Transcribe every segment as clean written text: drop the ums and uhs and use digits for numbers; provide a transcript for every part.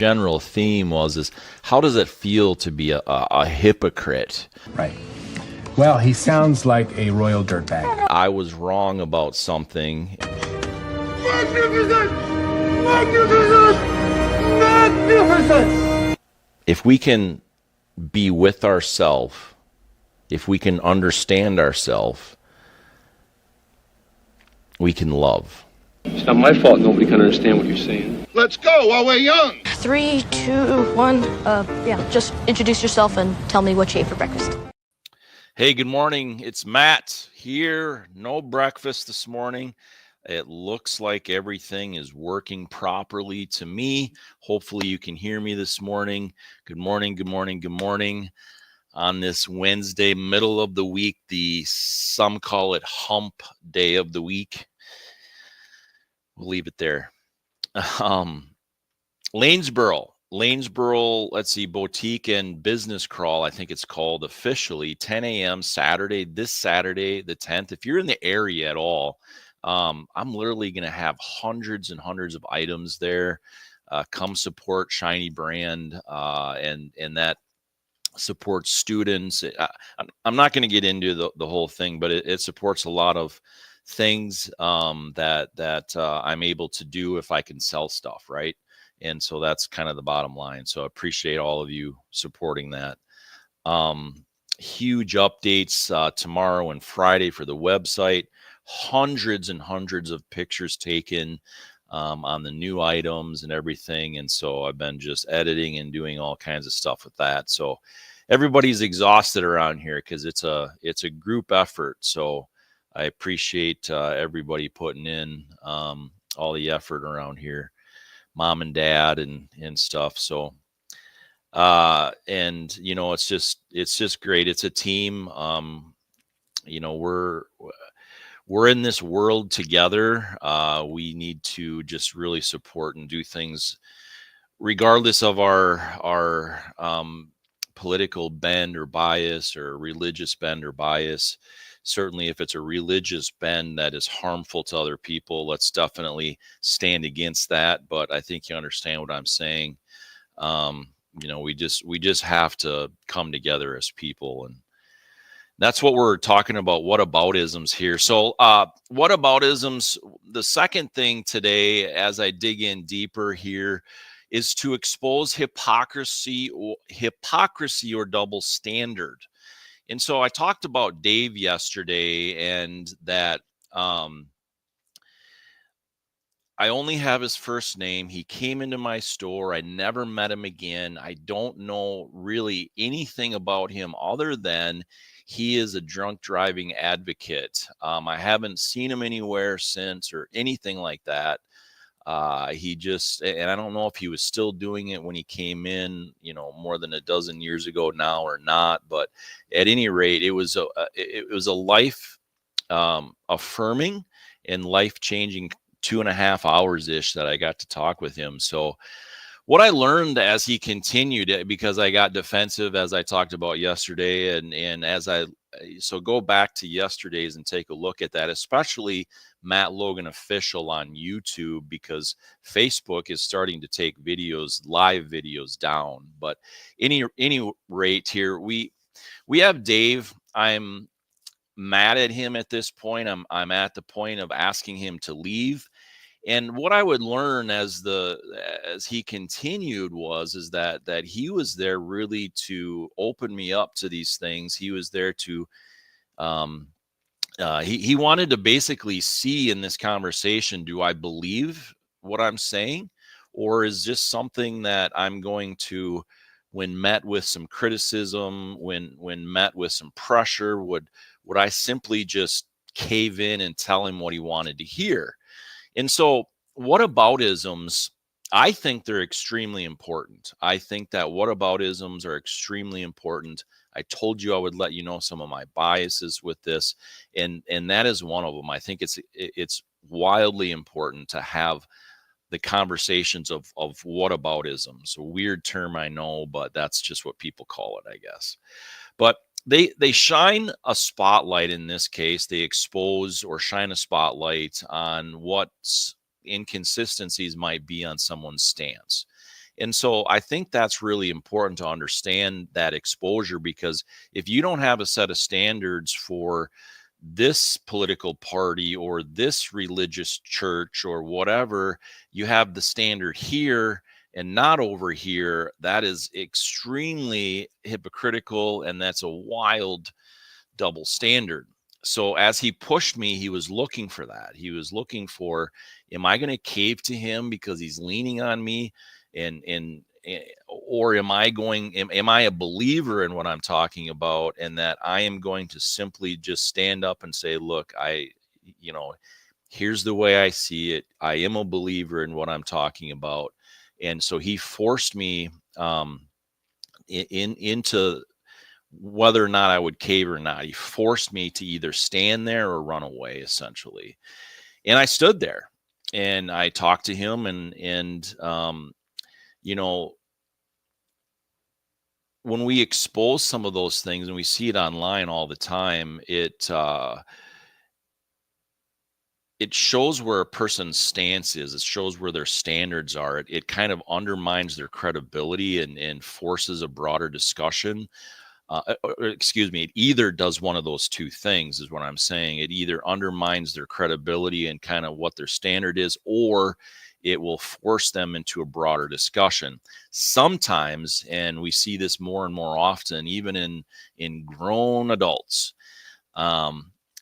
general theme is how does it feel to be a hypocrite? Right. Well, he sounds like a royal dirtbag. I was wrong about something. Magnificent! Magnificent! Magnificent! If we can be with ourselves, if we can understand ourselves, we can love. It's not my fault nobody can understand what you're saying. Let's go while we're young. 3, 2, 1. Just introduce yourself and tell me what you ate for breakfast. Hey, good morning. It's Matt here. No breakfast this morning. It looks like everything is working properly to me. Hopefully you can hear me this morning. Good morning, good morning, good morning. On this Wednesday, middle of the week, some call it hump day of the week. We'll leave it there. Lanesboro, let's see, Boutique and Business Crawl, I think it's called officially, 10 a.m. Saturday, this Saturday, the 10th. If you're in the area at all, I'm literally going to have hundreds and hundreds of items there. Come support Shiny Brand, and that supports students. I'm not going to get into the whole thing, but it supports a lot of things that I'm able to do if I can sell stuff, right? And so that's kind of the bottom line. So I appreciate all of you supporting that. Huge updates tomorrow and Friday for the website. Hundreds and hundreds of pictures taken on the new items and everything. And so I've been just editing and doing all kinds of stuff with that. So everybody's exhausted around here because it's a group effort. So I appreciate everybody putting in all the effort around here, mom and dad and stuff. So, and you know, it's just great. It's a team. You know, we're in this world together. We need to just really support and do things regardless of our political bend or bias or religious bend or bias. Certainly, if it's a religious bend that is harmful to other people, let's definitely stand against that. But I think you understand what I'm saying. You know, we just have to come together as people, and that's what we're talking about. Whataboutisms here. So, whataboutisms. The second thing today, as I dig in deeper here, is to expose hypocrisy or double standard. And so I talked about Dave yesterday, and that I only have his first name. He came into my store. I never met him again. I don't know really anything about him other than he is a drunk driving advocate. I haven't seen him anywhere since or anything like that. He just, and I don't know if he was still doing it when he came in, you know, more than a dozen years ago now or not, but at any rate, it was a life affirming and life changing 2.5 hours ish that I got to talk with him. So what I learned as he continued, because I got defensive, as I talked about yesterday, and so go back to yesterday's and take a look at that, especially Matt Logan Official on YouTube, because Facebook is starting to take live videos down. But any rate here, we have Dave. I'm mad at him at this point. I'm at the point of asking him to leave. And what I would learn as he continued is that he was there really to open me up to these things. He was there to he wanted to basically see in this conversation, do I believe what I'm saying, or is just something that I'm going to, when met with some criticism, when met with some pressure, would I simply just cave in and tell him what he wanted to hear? And so whataboutisms, I think they're extremely important. I think that whataboutisms are extremely important. I told you I would let you know some of my biases with this, and that is one of them. I think it's wildly important to have the conversations of whataboutisms. A weird term, I know, but that's just what people call it, I guess. But they shine a spotlight in this case. They expose or shine a spotlight on what inconsistencies might be on someone's stance. And so I think that's really important to understand that exposure, because if you don't have a set of standards for this political party or this religious church or whatever, you have the standard here and not over here, that is extremely hypocritical, and that's a wild double standard. So as he pushed me, he was looking for that. He was looking for, am I going to cave to him because he's leaning on me, or am I a believer in what I'm talking about, and that I am going to simply just stand up and say, look, here's the way I see it. I am a believer in what I'm talking about. And so he forced me into whether or not I would cave or not. He forced me to either stand there or run away, essentially. And I stood there and I talked to him, and when we expose some of those things, and we see it online all the time, it shows where a person's stance is. It shows where their standards are. It kind of undermines their credibility and forces a broader discussion. Excuse me, it either does one of those two things, is what I'm saying. It either undermines their credibility and kind of what their standard is, or it will force them into a broader discussion. Sometimes, and we see this more and more often, even in grown adults,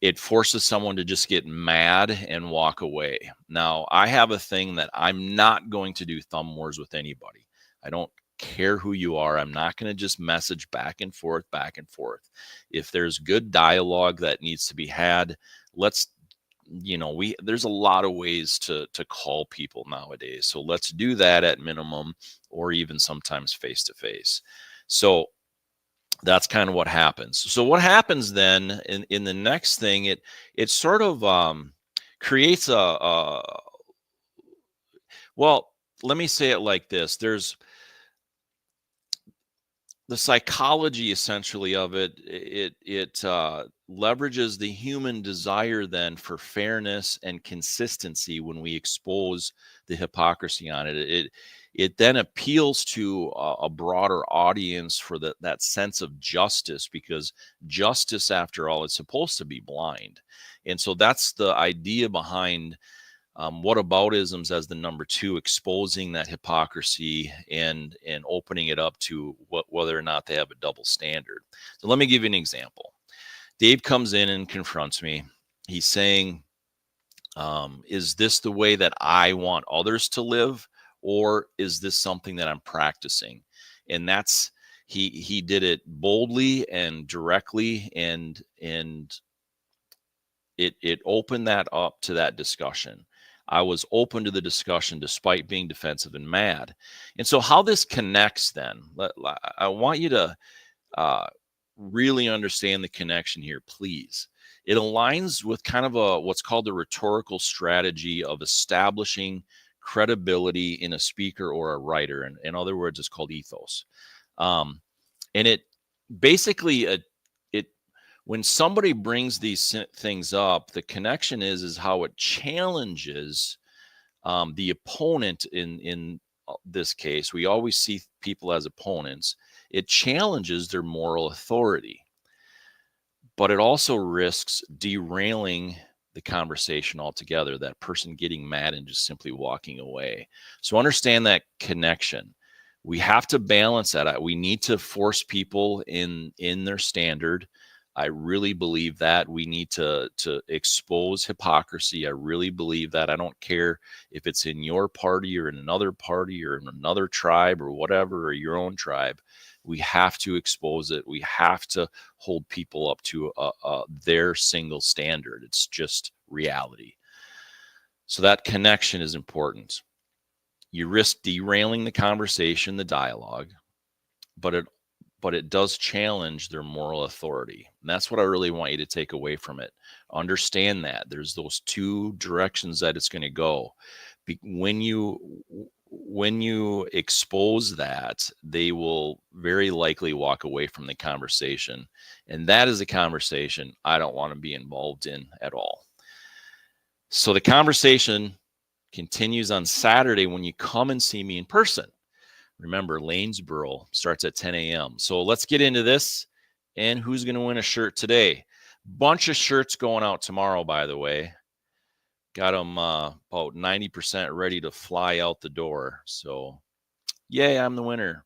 it forces someone to just get mad and walk away. Now, I have a thing that I'm not going to do thumb wars with anybody. I don't care who you are. I'm not going to just message back and forth. If there's good dialogue that needs to be had, there's a lot of ways to call people nowadays. So let's do that at minimum, or even sometimes face to face. So that's kind of what happens. So what happens then in the next thing, it sort of creates well, let me say it like this. There's the psychology essentially of it leverages the human desire then for fairness and consistency. When we expose the hypocrisy on it then appeals to a broader audience for that sense of justice, because justice, after all, is supposed to be blind. And so that's the idea behind whataboutisms as the number two, exposing that hypocrisy and opening it up to whether or not they have a double standard. So let me give you an example. Dave comes in and confronts me. He's saying, is this the way that I want others to live, or is this something that I'm practicing? And that's, he did it boldly and directly, and it opened that up to that discussion. I was open to the discussion despite being defensive and mad. And so how this connects then, I want you to really understand the connection here, please. It aligns with kind of what's called the rhetorical strategy of establishing credibility in a speaker or a writer. And in other words, it's called ethos. And it basically, when somebody brings these things up, the connection is how it challenges the opponent. In this case, we always see people as opponents. It challenges their moral authority, but it also risks derailing the conversation altogether, that person getting mad and just simply walking away. So understand that connection. We have to balance that. We need to force people in their standard. I really believe that we need to expose hypocrisy. I really believe that. I don't care if it's in your party or in another party or in another tribe or whatever, or your own tribe. We have to expose it. We have to hold people up to their single standard. It's just reality. So that connection is important. You risk derailing the conversation, the dialogue, but it does challenge their moral authority. And that's what I really want you to take away from it. Understand that there's those two directions that it's going to go. When you expose that, they will very likely walk away from the conversation. And that is a conversation I don't want to be involved in at all. So the conversation continues on Saturday when you come and see me in person. Remember, Lanesboro starts at 10 a.m. So let's get into this and who's going to win a shirt today. Bunch of shirts going out tomorrow, by the way. Got them about 90% ready to fly out the door. So, yay, I'm the winner.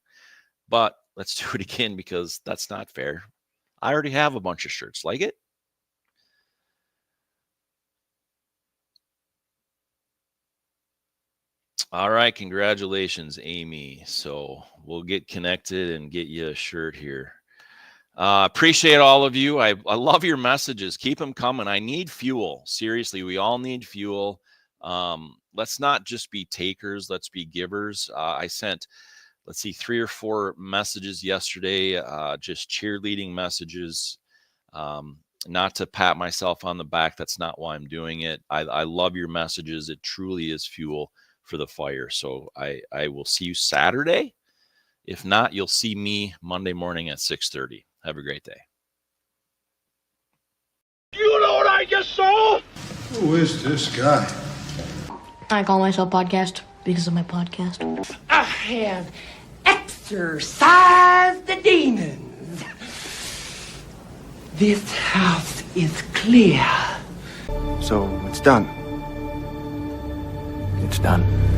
But let's do it again because that's not fair. I already have a bunch of shirts. Like it? All right. Congratulations, Amy. So we'll get connected and get you a shirt here. Appreciate all of you. I love your messages. Keep them coming. I need fuel. Seriously, we all need fuel. Let's not just be takers. Let's be givers. I sent, let's see, 3 or 4 messages yesterday, just cheerleading messages. Not to pat myself on the back. That's not why I'm doing it. I love your messages. It truly is fuel for the fire. So I will see you Saturday. If not, you'll see me Monday morning at 6:30. Have a great day. You know what I just saw? Who is this guy? I call myself Podcast because of my podcast. I have exorcised the demons. This house is clear. So it's done. It's done.